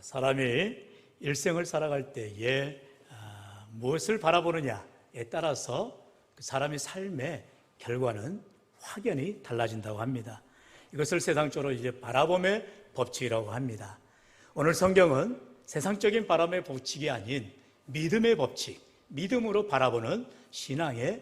사람이 일생을 살아갈 때에 무엇을 바라보느냐에 따라서 그 사람의 삶의 결과는 확연히 달라진다고 합니다. 이것을 세상적으로 이제 바라봄의 법칙이라고 합니다. 오늘 성경은 세상적인 바람의 법칙이 아닌 믿음의 법칙, 믿음으로 바라보는 신앙의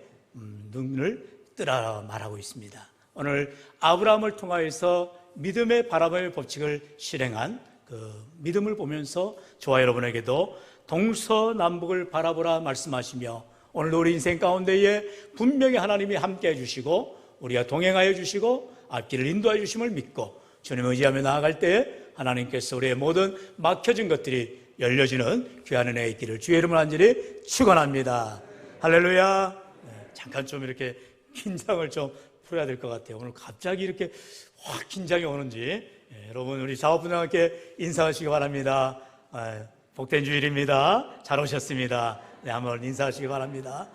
눈을 뜨라 말하고 있습니다. 오늘 아브라함을 통하여서 믿음의 바라봄의 법칙을 실행한 그 믿음을 보면서 저와 여러분에게도 동서남북을 바라보라 말씀하시며 오늘도 우리 인생 가운데에 분명히 하나님이 함께해 주시고 우리가 동행하여 주시고 앞길을 인도하여 주심을 믿고 주님을 의지하며 나아갈 때에 하나님께서 우리의 모든 막혀진 것들이 열려지는 귀한 은혜의 있기를 주의 이름으로 간절히 축원합니다. 할렐루야. 잠깐 좀 이렇게 긴장을 좀 풀어야 될 것 같아요. 오늘 갑자기 이렇게 확 긴장이 오는지 여러분 우리 자원분들과 함께 인사하시기 바랍니다. 복된 주일입니다. 잘 오셨습니다. 한번 인사하시기 바랍니다.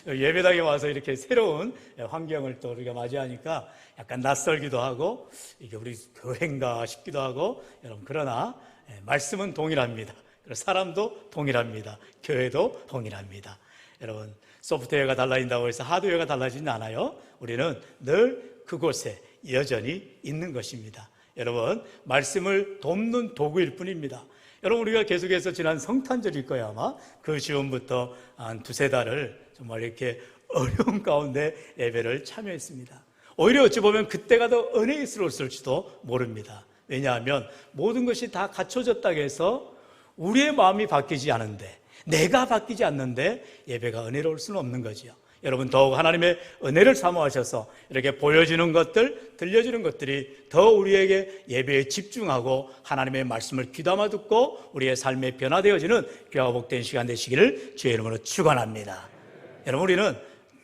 예배당에 와서 이렇게 새로운 환경을 또 우리가 맞이하니까 약간 낯설기도 하고 이게 우리 교회인가 싶기도 하고 여러분 그러나 말씀은 동일합니다. 사람도 동일합니다. 교회도 동일합니다. 여러분 소프트웨어가 달라진다고 해서 하드웨어가 달라지진 않아요. 우리는 늘 그곳에 여전히 있는 것입니다. 여러분 말씀을 돕는 도구일 뿐입니다. 여러분 우리가 계속해서 지난 성탄절일 거예요. 아마 그 즈음부터 한 두세 달을 정말 이렇게 어려운 가운데 예배를 참여했습니다. 오히려 어찌 보면 그때가 더 은혜스러웠을지도 모릅니다. 왜냐하면 모든 것이 다 갖춰졌다고 해서 우리의 마음이 바뀌지 않은데 내가 바뀌지 않는데 예배가 은혜로울 수는 없는 거죠. 여러분 더욱 하나님의 은혜를 사모하셔서 이렇게 보여지는 것들, 들려지는 것들이 더 우리에게 예배에 집중하고 하나님의 말씀을 귀담아 듣고 우리의 삶에 변화되어지는 귀하고 복된 시간 되시기를 주의 이름으로 축원합니다. 여러분 우리는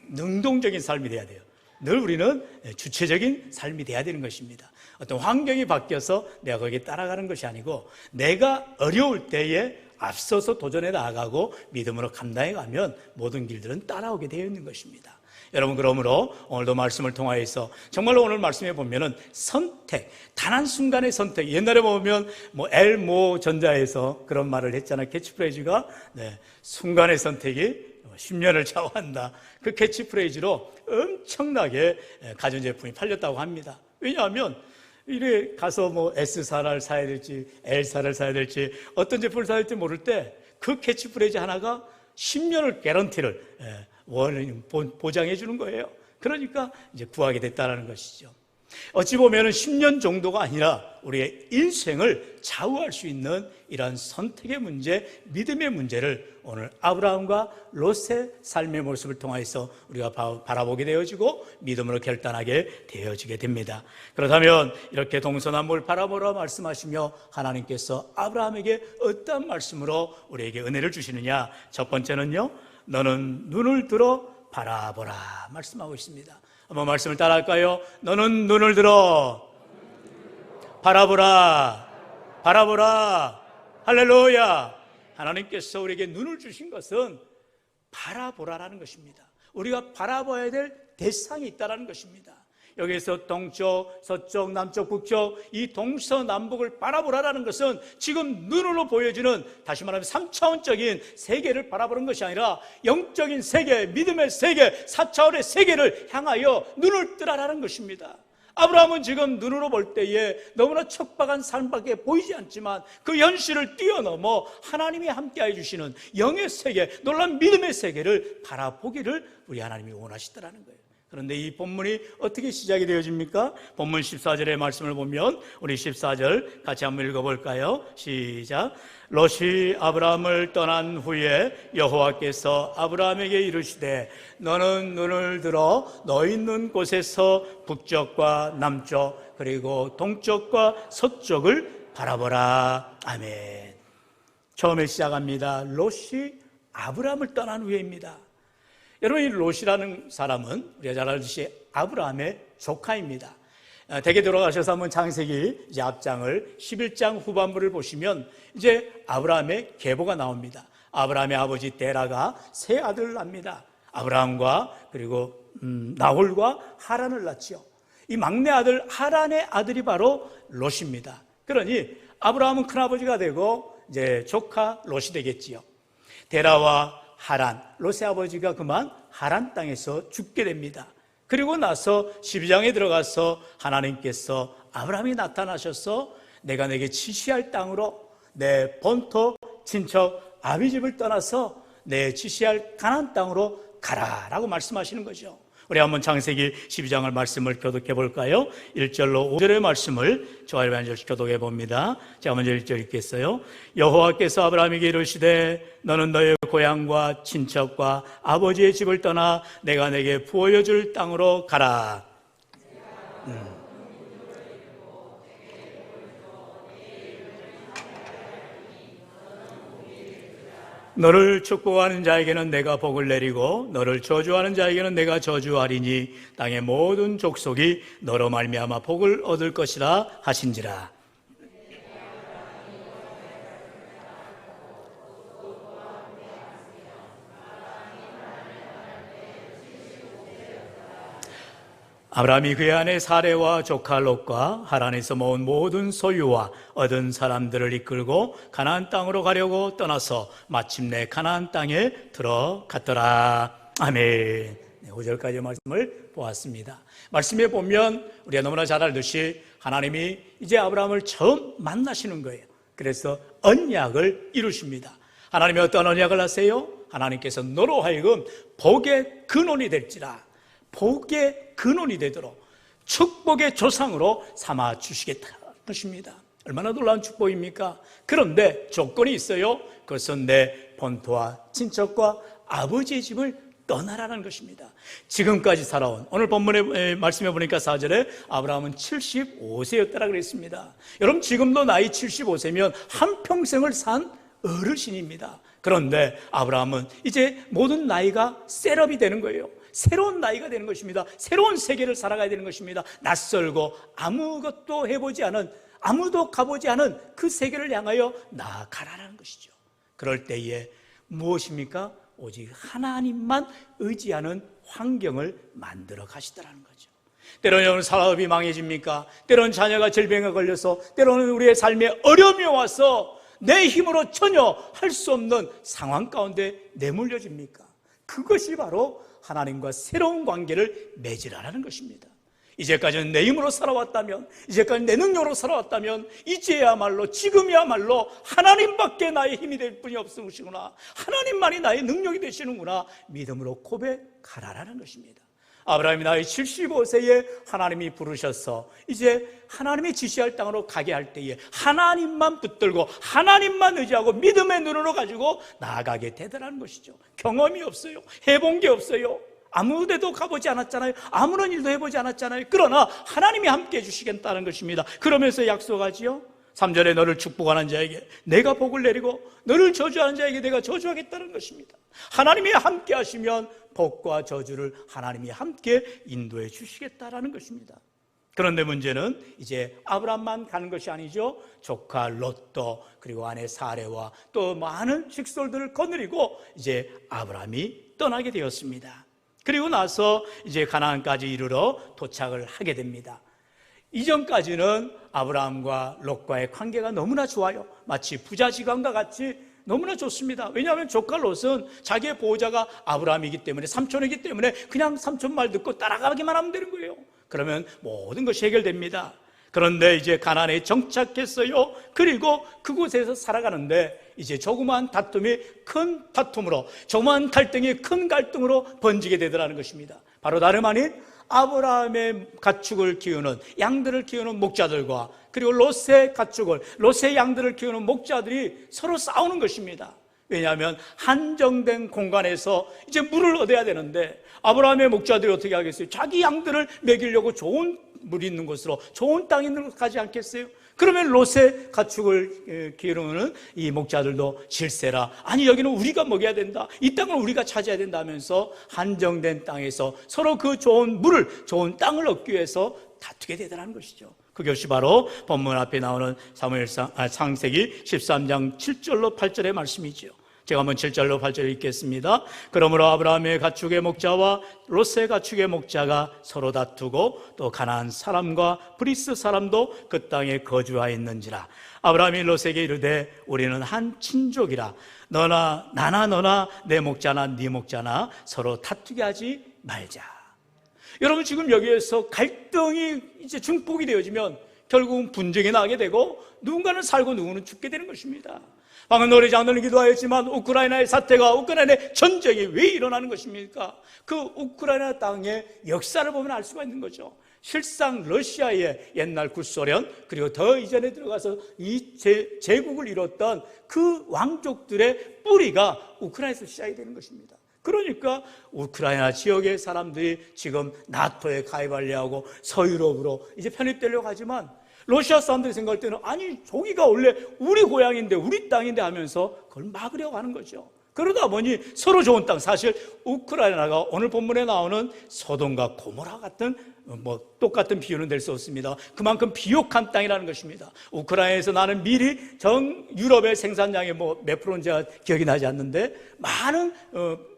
능동적인 삶이 돼야 돼요. 늘 우리는 주체적인 삶이 돼야 되는 것입니다. 어떤 환경이 바뀌어서 내가 거기에 따라가는 것이 아니고 내가 어려울 때에 앞서서 도전해 나아가고 믿음으로 감당해 가면 모든 길들은 따라오게 되어 있는 것입니다. 여러분 그러므로 오늘도 말씀을 통하여서 정말로 오늘 말씀에 보면은 선택, 단 한순간의 선택. 옛날에 보면 엘모 전자에서 그런 말을 했잖아요. 캐치프레이즈가 순간의 선택이 10년을 좌우한다. 그 캐치프레이즈로 엄청나게 가전제품이 팔렸다고 합니다. 왜냐하면 이래 가서 S사를 사야 될지 L사를 사야 될지 어떤 제품을 사야 될지 모를 때 그 캐치프레이즈 하나가 10년을 개런티를 보장해 주는 거예요. 그러니까 이제 구하게 됐다는 것이죠. 어찌 보면 10년 정도가 아니라 우리의 인생을 좌우할 수 있는 이러한 선택의 문제, 믿음의 문제를 오늘 아브라함과 롯의 삶의 모습을 통해서 우리가 바라보게 되어지고 믿음으로 결단하게 되어지게 됩니다. 그렇다면 이렇게 동서남북을 바라보라 말씀하시며 하나님께서 아브라함에게 어떤 말씀으로 우리에게 은혜를 주시느냐? 첫 번째는요, 너는 눈을 들어 바라보라 말씀하고 있습니다. 한번 말씀을 따라할까요? 너는 눈을 들어 바라보라, 바라보라. 할렐루야. 하나님께서 우리에게 눈을 주신 것은 바라보라라는 것입니다. 우리가 바라봐야 될 대상이 있다는 것입니다. 여기에서 동쪽, 서쪽, 남쪽, 북쪽 이 동서남북을 바라보라라는 것은 지금 눈으로 보여지는, 다시 말하면 3차원적인 세계를 바라보는 것이 아니라 영적인 세계, 믿음의 세계, 4차원의 세계를 향하여 눈을 뜨라라는 것입니다. 아브라함은 지금 눈으로 볼 때에 너무나 척박한 삶밖에 보이지 않지만 그 현실을 뛰어넘어 하나님이 함께해 주시는 영의 세계, 놀라운 믿음의 세계를 바라보기를 우리 하나님이 원하시더라는 거예요. 그런데 이 본문이 어떻게 시작이 되어집니까? 본문 14절의 말씀을 보면 우리 14절 같이 한번 읽어볼까요? 시작. 롯이 아브라함을 떠난 후에 여호와께서 아브라함에게 이르시되 너는 눈을 들어 너 있는 곳에서 북쪽과 남쪽 그리고 동쪽과 서쪽을 바라보라. 아멘. 처음에 시작합니다. 롯이 아브라함을 떠난 후에입니다. 여러분, 이 롯이라는 사람은 우리가 잘 알듯이 아브라함의 조카입니다. 대개 돌아가셔서 한번 창세기 이제 앞장을 11장 후반부를 보시면 이제 아브라함의 계보가 나옵니다. 아브라함의 아버지 데라가 세 아들을 낳습니다. 아브라함과 그리고 나홀과 하란을 낳지요. 이 막내 아들 하란의 아들이 바로 롯입니다. 그러니 아브라함은 큰아버지가 되고 이제 조카 롯이 되겠지요. 데라와 하란, 롯의 아버지가 그만 하란 땅에서 죽게 됩니다. 그리고 나서 12장에 들어가서 하나님께서 아브라함이 나타나셔서 내가 내게 지시할 땅으로 내 본토 친척 아비집을 떠나서 내 지시할 가나안 땅으로 가라라고 말씀하시는 거죠. 우리 한번 창세기 12장을 말씀을 교독해 볼까요? 1절로 5절의 말씀을 저와 한 절씩 교독해 봅니다. 제가 먼저 1절 읽겠어요. 여호와께서 아브라함에게 이르시되 너는 너의 고향과 친척과 아버지의 집을 떠나 내가 내게 보여줄 땅으로 가라. 너를 축복하는 자에게는 내가 복을 내리고 너를 저주하는 자에게는 내가 저주하리니 땅의 모든 족속이 너로 말미암아 복을 얻을 것이라 하신지라. 아브라함이 그의 아내 사레와 조카 롯과 하란에서 모은 모든 소유와 얻은 사람들을 이끌고 가나안 땅으로 가려고 떠나서 마침내 가나안 땅에 들어갔더라. 아멘. 5절까지의 말씀을 보았습니다. 말씀에 보면 우리가 너무나 잘 알듯이 하나님이 이제 아브라함을 처음 만나시는 거예요. 그래서 언약을 이루십니다. 하나님이 어떤 언약을 하세요? 하나님께서 너로 하여금 복의 근원이 될지라, 복의 근원이 되도록 축복의 조상으로 삼아 주시겠다는 것입니다. 얼마나 놀라운 축복입니까? 그런데 조건이 있어요. 그것은 내 본토와 친척과 아버지의 집을 떠나라는 것입니다. 지금까지 살아온, 오늘 본문의 말씀해 보니까 4절에 아브라함은 75세였다라 그랬습니다. 여러분, 지금도 나이 75세면 한평생을 산 어르신입니다. 그런데 아브라함은 이제 모든 나이가 셋업이 되는 거예요. 새로운 나이가 되는 것입니다. 새로운 세계를 살아가야 되는 것입니다. 낯설고 아무것도 해보지 않은, 아무도 가보지 않은 그 세계를 향하여 나아가라는 것이죠. 그럴 때에 무엇입니까? 오직 하나님만 의지하는 환경을 만들어 가시더라는 거죠. 때로는 사업이 망해집니까? 때로는 자녀가 질병에 걸려서, 때로는 우리의 삶에 어려움이 와서 내 힘으로 전혀 할 수 없는 상황 가운데 내몰려집니까? 그것이 바로 하나님과 새로운 관계를 맺으라는 것입니다. 이제까지는 내 힘으로 살아왔다면, 이제까지 내 능력으로 살아왔다면, 이제야말로, 지금이야말로 하나님밖에 나의 힘이 될 뿐이 없으시구나, 하나님만이 나의 능력이 되시는구나, 믿음으로 고백하라는 것입니다. 아브라함이 나이 75세에 하나님이 부르셔서 이제 하나님이 지시할 땅으로 가게 할 때에 하나님만 붙들고 하나님만 의지하고 믿음의 눈으로 가지고 나아가게 되더라는 것이죠. 경험이 없어요. 해본 게 없어요. 아무 데도 가보지 않았잖아요. 아무런 일도 해보지 않았잖아요. 그러나 하나님이 함께 해주시겠다는 것입니다. 그러면서 약속하지요. 3절에 너를 축복하는 자에게 내가 복을 내리고 너를 저주하는 자에게 내가 저주하겠다는 것입니다. 하나님이 함께 하시면 복과 저주를 하나님이 함께 인도해 주시겠다라는 것입니다. 그런데 문제는 이제 아브라함만 가는 것이 아니죠. 조카 롯도, 그리고 아내 사레와 또 많은 식솔들을 거느리고 이제 아브라함이 떠나게 되었습니다. 그리고 나서 이제 가나안까지 이르러 도착을 하게 됩니다. 이전까지는 아브라함과 롯과의 관계가 너무나 좋아요. 마치 부자지간과 같이 너무나 좋습니다. 왜냐하면 조카 롯은 자기의 보호자가 아브라함이기 때문에, 삼촌이기 때문에 그냥 삼촌 말 듣고 따라가기만 하면 되는 거예요. 그러면 모든 것이 해결됩니다. 그런데 이제 가나안에 정착했어요. 그리고 그곳에서 살아가는데 이제 조그마한 다툼이 큰 다툼으로, 조그마한 갈등이 큰 갈등으로 번지게 되더라는 것입니다. 바로 다름 아닌 아브라함의 가축을 키우는, 양들을 키우는 목자들과 그리고 롯의 가축을, 롯의 양들을 키우는 목자들이 서로 싸우는 것입니다. 왜냐하면 한정된 공간에서 이제 물을 얻어야 되는데 아브라함의 목자들이 어떻게 하겠어요? 자기 양들을 먹이려고 좋은 물이 있는 곳으로, 좋은 땅 있는 곳 가지 않겠어요? 그러면 롯의 가축을 기르는 이 목자들도 질세라, 아니 여기는 우리가 먹여야 된다, 이 땅을 우리가 차지해야 된다 하면서 한정된 땅에서 서로 그 좋은 물을, 좋은 땅을 얻기 위해서 다투게 되더라는 것이죠. 그것이 바로 본문 앞에 나오는 창세기 13장 7절로 8절의 말씀이죠. 제가 한번 7절로 8절 읽겠습니다. 그러므로 아브라함의 가축의 목자와 롯의 가축의 목자가 서로 다투고 또 가나안 사람과 브리스 사람도 그 땅에 거주하였는지라. 아브라함이 롯에게 이르되 우리는 한 친족이라 너나 나나 너나 내 목자나 네 목자나 서로 다투게 하지 말자. 여러분, 지금 여기에서 갈등이 이제 증폭이 되어지면 결국은 분쟁이 나게 되고 누군가는 살고 누구는 죽게 되는 것입니다. 방금 노래 장로는 기도하였지만 우크라이나의 사태가, 우크라이나의 전쟁이 왜 일어나는 것입니까? 그 우크라이나 땅의 역사를 보면 알 수가 있는 거죠. 실상 러시아의 옛날 구소련, 그리고 더 이전에 들어가서 이 제국을 이뤘던 그 왕족들의 뿌리가 우크라이나에서 시작이 되는 것입니다. 그러니까 우크라이나 지역의 사람들이 지금 나토에 가입하려고 서유럽으로 이제 편입되려고 하지만 러시아 사람들이 생각할 때는 아니 저기가 원래 우리 고향인데 우리 땅인데 하면서 그걸 막으려고 하는 거죠. 그러다 보니 서로 좋은 땅, 사실 우크라이나가 오늘 본문에 나오는 소돔과 고모라 같은 똑같은 비유는 될 수 없습니다. 그만큼 비옥한 땅이라는 것입니다. 우크라이나에서 나는 밀이 전 유럽의 생산량의 몇 프로인지 기억이 나지 않는데 많은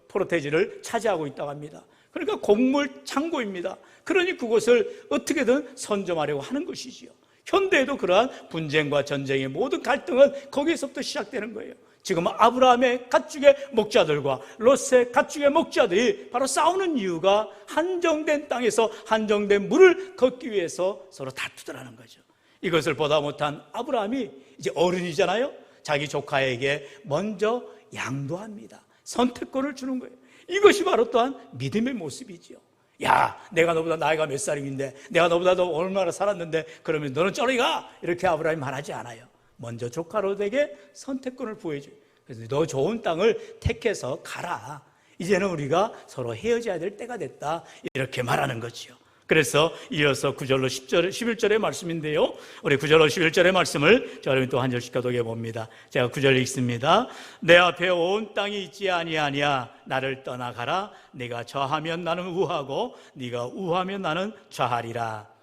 포르테지를 차지하고 있다고 합니다. 그러니까 곡물 창고입니다. 그러니 그곳을 어떻게든 선점하려고 하는 것이지요. 현대에도 그러한 분쟁과 전쟁의 모든 갈등은 거기에서부터 시작되는 거예요. 지금 아브라함의 가축의 목자들과 롯의 가축의 목자들이 바로 싸우는 이유가 한정된 땅에서 한정된 물을 걷기 위해서 서로 다투더라는 거죠. 이것을 보다 못한 아브라함이 이제 어른이잖아요. 자기 조카에게 먼저 양도합니다. 선택권을 주는 거예요. 이것이 바로 또한 믿음의 모습이지요. 야, 내가 너보다 나이가 몇 살인데, 내가 너보다 더 얼마나 살았는데, 그러면 너는 저리 가! 이렇게 아브라함이 말하지 않아요. 먼저 조카 롯에게 선택권을 부여줘요. 그래서 너 좋은 땅을 택해서 가라. 이제는 우리가 서로 헤어져야 될 때가 됐다. 이렇게 말하는 거지요. 그래서 이어서 9절로 10절, 11절의 말씀인데요. 우리 9절로 11절의 말씀을 저는 또 한 절씩 교독해 봅니다. 제가 9절 읽습니다. 내 앞에 온 땅이 있지 아니하냐. 나를 떠나가라. 네가 좌하면 나는 우하고 네가 우하면 나는 좌하리라.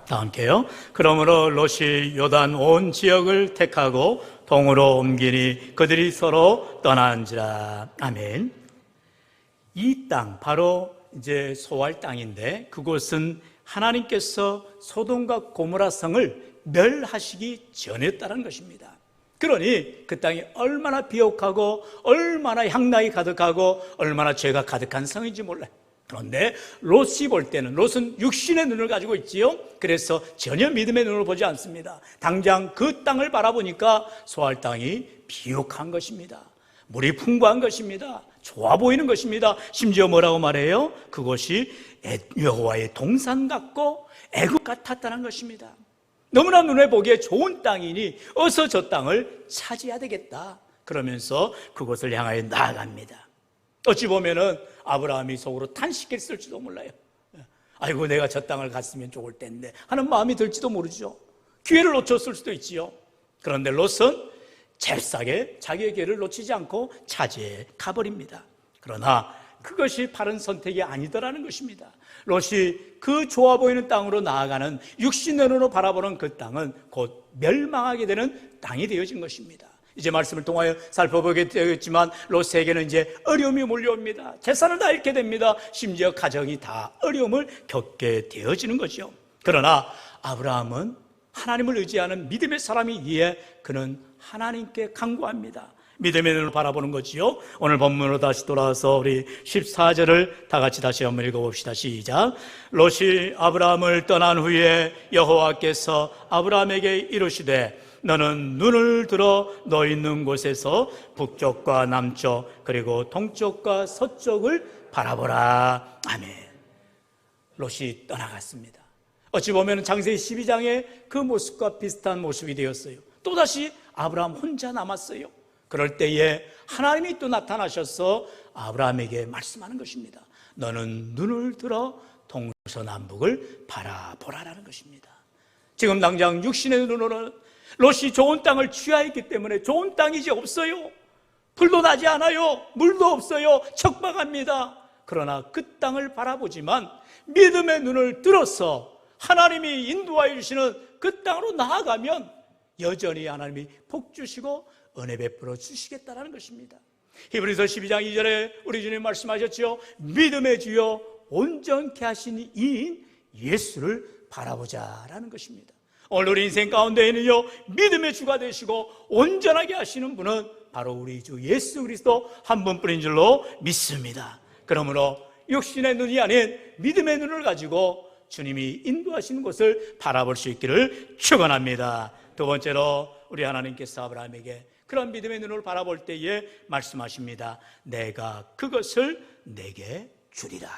다 함께요. 그러므로 롯이 요단 온 지역을 택하고 동으로 옮기니 그들이 서로 떠난지라. 아멘. 이 땅 바로 이제 소알 땅인데 그곳은 하나님께서 소돔과 고모라 성을 멸하시기 전이었다는 것입니다. 그러니 그 땅이 얼마나 비옥하고 얼마나 향락이 가득하고 얼마나 죄가 가득한 성인지 몰라요. 그런데 롯이 볼 때는, 롯은 육신의 눈을 가지고 있지요. 그래서 전혀 믿음의 눈을 보지 않습니다. 당장 그 땅을 바라보니까 소알 땅이 비옥한 것입니다. 물이 풍부한 것입니다. 좋아 보이는 것입니다. 심지어 뭐라고 말해요? 그것이 여호와의 동산 같고 애굽 같았다는 것입니다. 너무나 눈에 보기에 좋은 땅이니 어서 저 땅을 차지해야 되겠다. 그러면서 그곳을 향하여 나아갑니다. 어찌 보면은 아브라함이 속으로 탄식했을지도 몰라요. 아이고 내가 저 땅을 갔으면 좋을 텐데 하는 마음이 들지도 모르죠. 기회를 놓쳤을 수도 있지요. 그런데 롯은 잽싸게 자기의 기회를 놓치지 않고 차지해 가버립니다. 그러나 그것이 바른 선택이 아니더라는 것입니다. 롯이 그 좋아 보이는 땅으로 나아가는 육신의 눈으로 바라보는 그 땅은 곧 멸망하게 되는 땅이 되어진 것입니다. 이제 말씀을 통하여 살펴보게 되었지만 롯에게는 이제 어려움이 몰려옵니다. 재산을 다 잃게 됩니다. 심지어 가정이 다 어려움을 겪게 되어지는 거죠. 그러나 아브라함은 하나님을 의지하는 믿음의 사람이기에 그는 하나님께 간구합니다. 믿음의 눈을 바라보는 거지요. 오늘 본문으로 다시 돌아와서 우리 14절을 다 같이 다시 한번 읽어봅시다. 시작. 롯이 아브라함을 떠난 후에 여호와께서 아브라함에게 이르시되 너는 눈을 들어 너 있는 곳에서 북쪽과 남쪽 그리고 동쪽과 서쪽을 바라보라. 아멘. 롯이 떠나갔습니다. 어찌 보면 창세기 12장의 그 모습과 비슷한 모습이 되었어요. 또다시 아브라함 혼자 남았어요. 그럴 때에 하나님이 또 나타나셔서 아브라함에게 말씀하는 것입니다. 너는 눈을 들어 동서남북을 바라보라라는 것입니다. 지금 당장 육신의 눈으로는 롯이 좋은 땅을 취하였기 때문에 좋은 땅이 이제 없어요. 불도 나지 않아요. 물도 없어요. 척박합니다. 그러나 그 땅을 바라보지만 믿음의 눈을 들어서 하나님이 인도하여 주시는 그 땅으로 나아가면 여전히 하나님이 복 주시고 은혜 베풀어 주시겠다는 것입니다. 히브리서 12장 2절에 우리 주님 말씀하셨죠. 믿음의 주여 온전케 하신 이인 예수를 바라보자라는 것입니다. 오늘 우리 인생 가운데에는요, 믿음의 주가 되시고 온전하게 하시는 분은 바로 우리 주 예수 그리스도 한 분뿐인 줄로 믿습니다. 그러므로 육신의 눈이 아닌 믿음의 눈을 가지고 주님이 인도하시는 곳을 바라볼 수 있기를 축원합니다. 두 번째로 우리 하나님께서 아브라함에게 그런 믿음의 눈을 바라볼 때에 말씀하십니다. 내가 그것을 내게 주리라.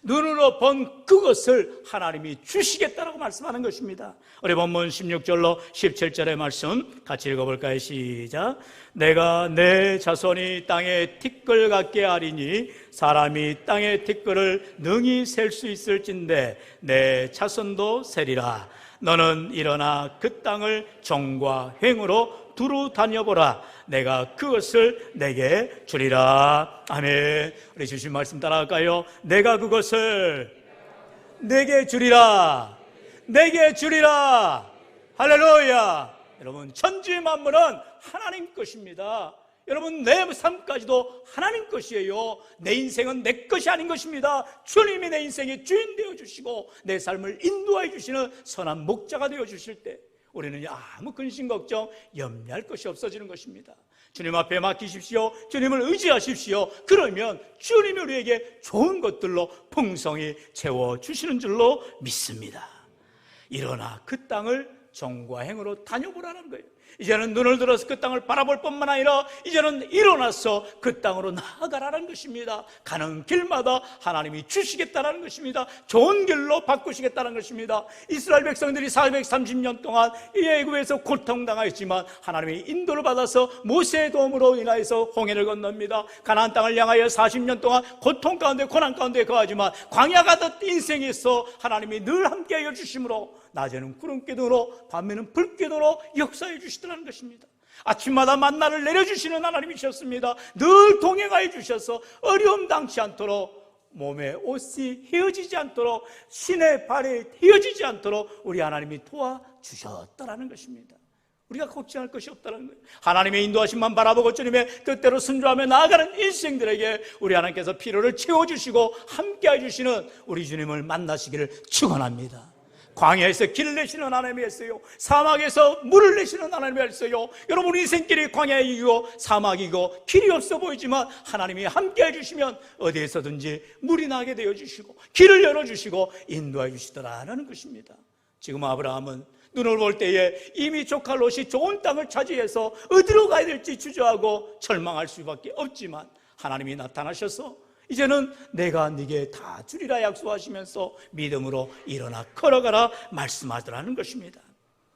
눈으로 본 그것을 하나님이 주시겠다라고 말씀하는 것입니다. 우리 본문 16절로 17절의 말씀 같이 읽어볼까요? 시작. 내가 내 자손이 땅에 티끌 같게 하리니 사람이 땅의 티끌을 능히 셀 수 있을진데 내 자손도 세리라. 너는 일어나 그 땅을 정과 횡으로 두루 다녀보라. 내가 그것을 내게 주리라. 아멘. 우리 주신 말씀 따라갈까요? 내가 그것을 내게 주리라. 내게 주리라. 할렐루야. 여러분, 천지 만물은 하나님 것입니다. 여러분, 내 삶까지도 하나님 것이에요. 내 인생은 내 것이 아닌 것입니다. 주님이 내 인생의 주인 되어주시고 내 삶을 인도해 주시는 선한 목자가 되어주실 때 우리는 아무 근심 걱정 염려할 것이 없어지는 것입니다. 주님 앞에 맡기십시오. 주님을 의지하십시오. 그러면 주님이 우리에게 좋은 것들로 풍성히 채워주시는 줄로 믿습니다. 일어나 그 땅을 정과 행으로 다녀보라는 거예요. 이제는 눈을 들어서 그 땅을 바라볼 뿐만 아니라 이제는 일어나서 그 땅으로 나아가라는 것입니다. 가는 길마다 하나님이 주시겠다는 것입니다. 좋은 길로 바꾸시겠다는 것입니다. 이스라엘 백성들이 430년 동안 이 애굽에서 고통당하였지만 하나님의 인도를 받아서 모세의 도움으로 인하여서 홍해를 건넙니다. 가나안 땅을 향하여 40년 동안 고통 가운데 고난 가운데 거하지만 광야 가듯 인생에서 하나님이 늘 함께하여 주심으로 낮에는 구름기둥으로 밤에는 불기둥으로 역사해 주시더라는 것입니다. 아침마다 만나를 내려주시는 하나님이셨습니다. 늘 동행하여 주셔서 어려움 당치 않도록 몸에 옷이 휘어지지 않도록 신의 발이 휘어지지 않도록 우리 하나님이 도와주셨다라는 것입니다. 우리가 걱정할 것이 없다는 거예요. 하나님의 인도하심만 바라보고 주님의 뜻대로 순종하며 나아가는 인생들에게 우리 하나님께서 필요를 채워주시고 함께해 주시는 우리 주님을 만나시기를 축원합니다. 광야에서 길을 내시는 하나님이었어요. 사막에서 물을 내시는 하나님이었어요. 여러분, 인생길이 광야이고 사막이고 길이 없어 보이지만 하나님이 함께해 주시면 어디에서든지 물이 나게 되어 주시고 길을 열어주시고 인도해 주시더라는 것입니다. 지금 아브라함은 눈을 볼 때에 이미 조카 롯이 좋은 땅을 차지해서 어디로 가야 될지 주저하고 절망할 수밖에 없지만 하나님이 나타나셔서 이제는 내가 네게 다 주리라 약속하시면서 믿음으로 일어나 걸어가라 말씀하더라는 것입니다.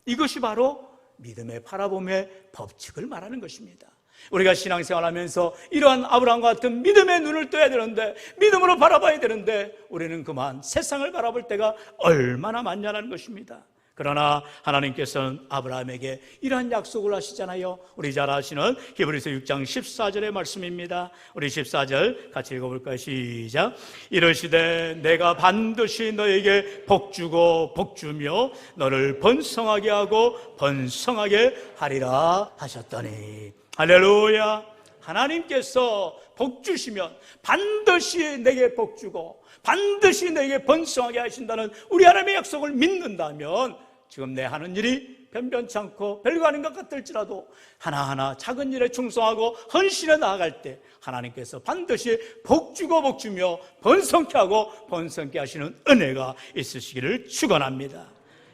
이것이 바로 믿음의 바라봄의 법칙을 말하는 것입니다. 우리가 신앙생활하면서 이러한 아브라함과 같은 믿음의 눈을 떠야 되는데, 믿음으로 바라봐야 되는데 우리는 그만 세상을 바라볼 때가 얼마나 많냐는 것입니다. 그러나 하나님께서는 아브라함에게 이러한 약속을 하시잖아요. 우리 잘 아시는 히브리서 6장 14절의 말씀입니다. 우리 14절 같이 읽어볼까요? 시작. 이르시되 내가 반드시 너에게 복주고 복주며 너를 번성하게 하고 번성하게 하리라 하셨더니. 할렐루야. 하나님께서 복주시면 반드시 내게 복주고 반드시 내게 번성하게 하신다는 우리 하나님의 약속을 믿는다면 지금 내 하는 일이 변변치 않고 별거 아닌 것 같을지라도 하나하나 작은 일에 충성하고 헌신해 나아갈 때 하나님께서 반드시 복주고 복주며 번성케 하고 번성케 하시는 은혜가 있으시기를 축원합니다.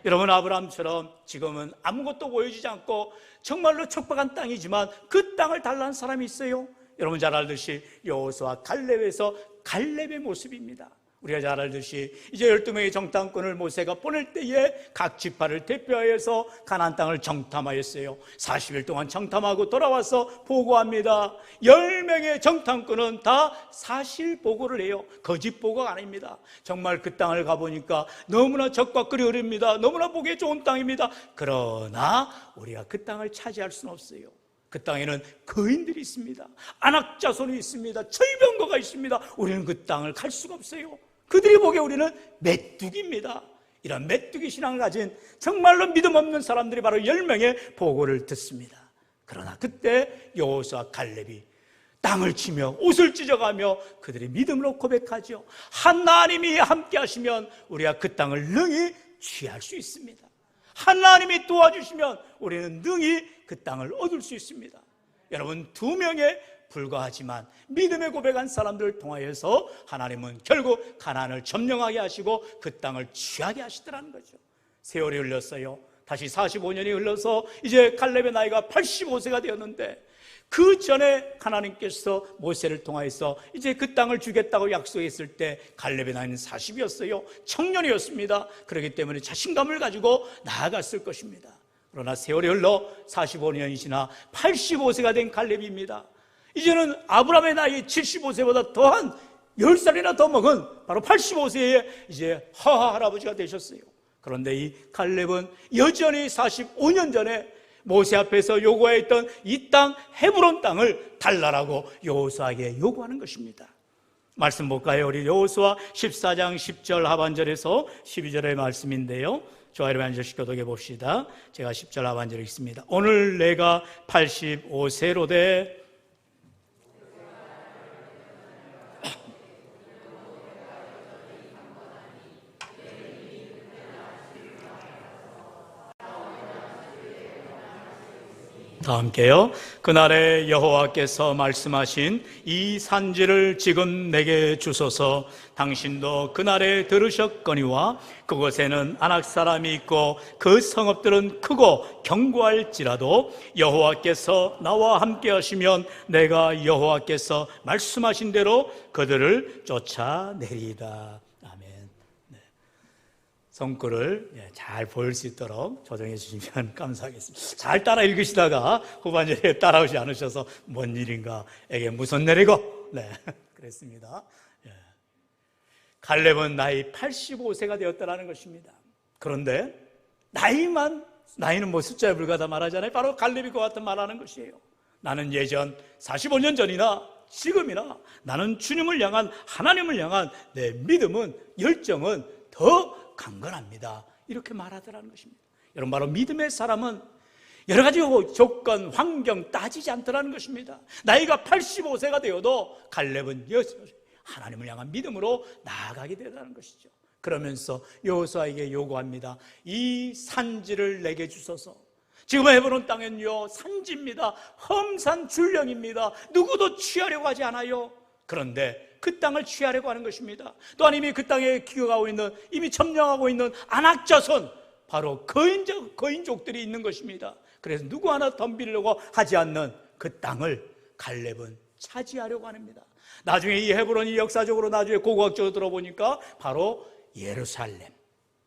여러분, 아브라함처럼 지금은 아무것도 보여지지 않고 정말로 척박한 땅이지만 그 땅을 달라는 사람이 있어요. 여러분 잘 알듯이 여호수아 갈렙에서 갈렙의 모습입니다. 우리가 잘 알듯이 이제 12명의 정탐꾼을 모세가 보낼 때에 각 지파를 대표하여서 가나안 땅을 정탐하였어요. 40일 동안 정탐하고 돌아와서 보고합니다. 10명의 정탐꾼은 다 사실 보고를 해요. 거짓 보고가 아닙니다. 정말 그 땅을 가보니까 너무나 적과 꿀이 흐릅니다. 너무나 보기에 좋은 땅입니다. 그러나 우리가 그 땅을 차지할 수는 없어요. 그 땅에는 거인들이 있습니다. 안악자손이 있습니다. 철병거가 있습니다. 우리는 그 땅을 갈 수가 없어요. 그들이 보기에 우리는 메뚜기입니다. 이런 메뚜기 신앙을 가진 정말로 믿음 없는 사람들이 바로 10명의 보고를 듣습니다. 그러나 그때 여호수아 갈렙이 땅을 치며 옷을 찢어가며 그들의 믿음으로 고백하죠. 하나님이 함께 하시면 우리가 그 땅을 능히 취할 수 있습니다. 하나님이 도와주시면 우리는 능히 그 땅을 얻을 수 있습니다. 여러분, 2명에 불과하지만 믿음의 고백한 사람들을 통하여서 하나님은 결국 가나안을 점령하게 하시고 그 땅을 취하게 하시더라는 거죠. 세월이 흘렀어요. 다시 45년이 흘러서 이제 갈렙의 나이가 85세가 되었는데, 그 전에 하나님께서 모세를 통하여서 이제 그 땅을 주겠다고 약속했을 때 갈렙의 나이는 40이었어요. 청년이었습니다. 그렇기 때문에 자신감을 가지고 나아갔을 것입니다. 그러나 세월이 흘러 45년이 지나 85세가 된 갈렙입니다. 이제는 아브라함의 나이 75세보다 더한 10살이나 더 먹은 바로 85세에 이제 하하 할아버지가 되셨어요. 그런데 이 갈렙은 여전히 45년 전에 모세 앞에서 요구했던 이 땅 헤브론 땅을 달라라고 여호수아에게 요구하는 것입니다. 말씀 볼까요? 우리 여호수아 14장 10절 하반절에서 12절의 말씀인데요, 좋아요 앉으시고 교독해 봅시다. 제가 10절 하반절을 읽습니다. 오늘 내가 85세로 돼 다 함께요. 그날에 여호와께서 말씀하신 이 산지를 지금 내게 주소서. 당신도 그날에 들으셨거니와 그곳에는 아낙 사람이 있고 그 성읍들은 크고 견고할지라도 여호와께서 나와 함께 하시면 내가 여호와께서 말씀하신 대로 그들을 쫓아내리이다. 성구를 잘 보일 수 있도록 조정해 주시면 감사하겠습니다. 잘 따라 읽으시다가 후반절에 따라오지 않으셔서 뭔 일인가, 에게 무슨 내리고, 그랬습니다. 갈렙은 나이 85세가 되었다는 것입니다. 그런데 나이는 뭐 숫자에 불과하다 말하잖아요. 바로 갈렙이 그 같은 말하는 것이에요. 나는 예전 45년 전이나 지금이나 나는 주님을 향한, 하나님을 향한 내 믿음은, 열정은 더 강건합니다. 이렇게 말하더라는 것입니다. 여러분, 바로 믿음의 사람은 여러 가지 조건, 환경 따지지 않더라는 것입니다. 나이가 85세가 되어도 갈렙은 하나님을 향한 믿음으로 나아가게 되라는 것이죠. 그러면서 여호수아에게 요구합니다. 이 산지를 내게 주소서. 지금 헤브론 땅은요, 산지입니다. 험산 줄령입니다. 누구도 취하려고 하지 않아요. 그런데 그 땅을 취하려고 하는 것입니다. 또한 이미 그 땅에 기거하고 있는, 이미 점령하고 있는 안악자손, 바로 거인족들이 있는 것입니다. 그래서 누구 하나 덤비려고 하지 않는 그 땅을 갈렙은 차지하려고 합니다. 나중에 이 헤브론이 역사적으로 나중에 고고학적으로 들어보니까 바로 예루살렘,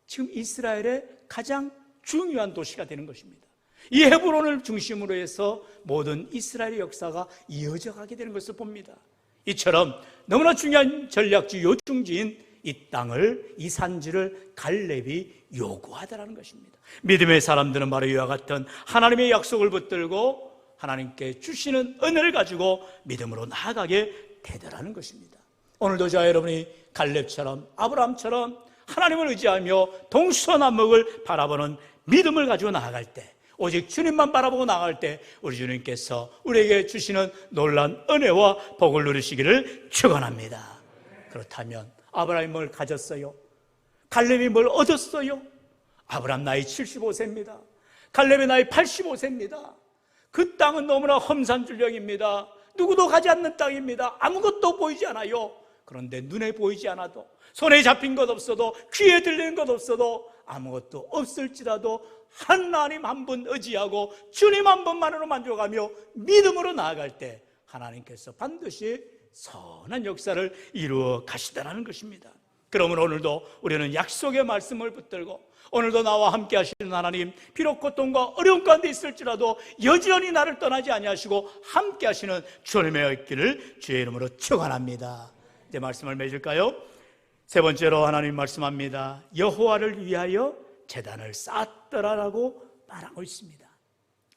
지금 이스라엘의 가장 중요한 도시가 되는 것입니다. 이 헤브론을 중심으로 해서 모든 이스라엘의 역사가 이어져 가게 되는 것을 봅니다. 이처럼 너무나 중요한 전략지 요충지인 이 땅을, 이 산지를 갈렙이 요구하더라는 것입니다. 믿음의 사람들은 바로 이와 같은 하나님의 약속을 붙들고 하나님께 주시는 은혜를 가지고 믿음으로 나아가게 되더라는 것입니다. 오늘도 저와 여러분이 갈렙처럼, 아브라함처럼 하나님을 의지하며 동서남북을 바라보는 믿음을 가지고 나아갈 때, 오직 주님만 바라보고 나아갈 때 우리 주님께서 우리에게 주시는 놀라운 은혜와 복을 누리시기를 축원합니다. 그렇다면 아브라함이 뭘 가졌어요? 갈렙이 뭘 얻었어요? 아브라함 나이 75세입니다. 갈렙의 나이 85세입니다. 그 땅은 너무나 험산줄령입니다. 누구도 가지 않는 땅입니다. 아무것도 보이지 않아요. 그런데 눈에 보이지 않아도, 손에 잡힌 것 없어도, 귀에 들리는 것 없어도, 아무것도 없을지라도 하나님 한 분 의지하고 주님 한 분만으로 만족하며 믿음으로 나아갈 때 하나님께서 반드시 선한 역사를 이루어 가시다라는 것입니다. 그러면 오늘도 우리는 약속의 말씀을 붙들고, 오늘도 나와 함께 하시는 하나님, 비록 고통과 어려움 가운데 있을지라도 여전히 나를 떠나지 아니하시고 함께 하시는 주님의 있기를 주의 이름으로 축원합니다. 이제 말씀을 맺을까요? 세 번째로 하나님 말씀합니다. 여호와를 위하여 제단을 쌓았더라라고 말하고 있습니다.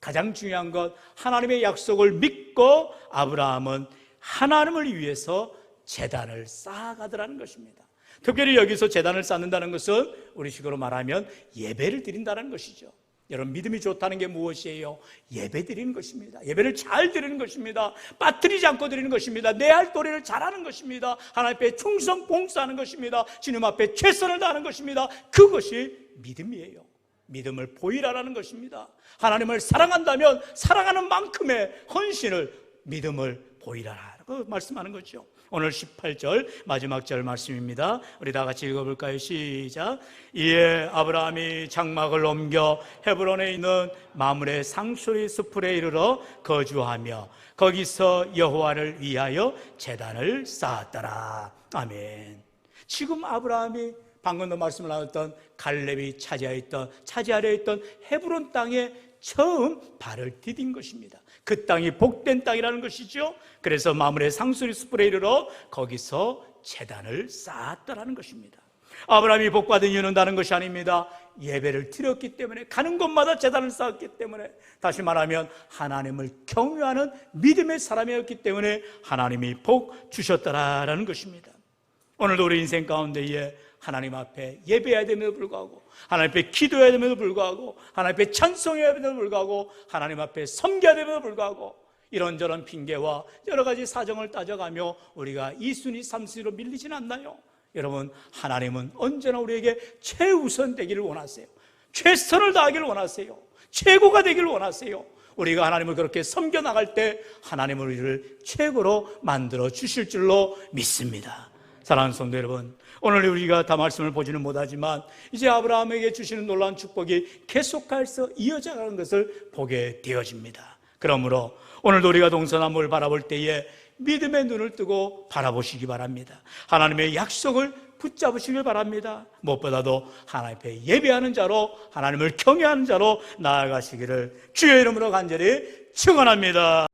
가장 중요한 것, 하나님의 약속을 믿고 아브라함은 하나님을 위해서 제단을 쌓아가더라는 것입니다. 특별히 여기서 제단을 쌓는다는 것은 우리식으로 말하면 예배를 드린다는 것이죠. 여러분, 믿음이 좋다는 게 무엇이에요? 예배 드리는 것입니다. 예배를 잘 드리는 것입니다. 빠뜨리지 않고 드리는 것입니다. 내 할 도리를 잘하는 것입니다. 하나님 앞에 충성 봉사하는 것입니다. 주님 앞에 최선을 다하는 것입니다. 그것이 믿음이에요. 믿음을 보이라는 것입니다. 하나님을 사랑한다면 사랑하는 만큼의 헌신을, 믿음을 보이라라고 말씀하는 거죠. 오늘 18절 마지막 절 말씀입니다. 우리 다 같이 읽어볼까요? 시작. 이에 아브라함이 장막을 옮겨 헤브론에 있는 마므레 상수리 숲에 이르러 거주하며 거기서 여호와를 위하여 제단을 쌓았더라. 아멘. 지금 아브라함이 방금도 말씀을 나눴던 갈렙이 차지하려 했던 헤브론 땅에 처음 발을 디딘 것입니다. 그 땅이 복된 땅이라는 것이죠. 그래서 마므레 상수리 숲에 이르러 거기서 제단을 쌓았다라는 것입니다. 아브라함이 복받은 이유는 다른 것이 아닙니다. 예배를 드렸기 때문에, 가는 곳마다 제단을 쌓았기 때문에, 다시 말하면 하나님을 경외하는 믿음의 사람이었기 때문에 하나님이 복 주셨다라는 것입니다. 오늘도 우리 인생 가운데에 하나님 앞에 예배해야 됨에도 불구하고, 하나님 앞에 기도해야 됨에도 불구하고, 하나님 앞에 찬송해야 됨에도 불구하고, 하나님 앞에 섬겨야 됨에도 불구하고 이런저런 핑계와 여러 가지 사정을 따져가며 우리가 2순위 3순위로 밀리진 않나요? 여러분, 하나님은 언제나 우리에게 최우선 되기를 원하세요. 최선을 다하기를 원하세요. 최고가 되기를 원하세요. 우리가 하나님을 그렇게 섬겨나갈 때 하나님은 우리를 최고로 만들어 주실 줄로 믿습니다. 사랑하는 성도 여러분, 오늘 우리가 다 말씀을 보지는 못하지만 이제 아브라함에게 주시는 놀라운 축복이 계속해서 이어져가는 것을 보게 되어집니다. 그러므로 오늘도 우리가 동서남북을 바라볼 때에 믿음의 눈을 뜨고 바라보시기 바랍니다. 하나님의 약속을 붙잡으시길 바랍니다. 무엇보다도 하나님 앞에 예배하는 자로, 하나님을 경외하는 자로 나아가시기를 주의 이름으로 간절히 축원합니다.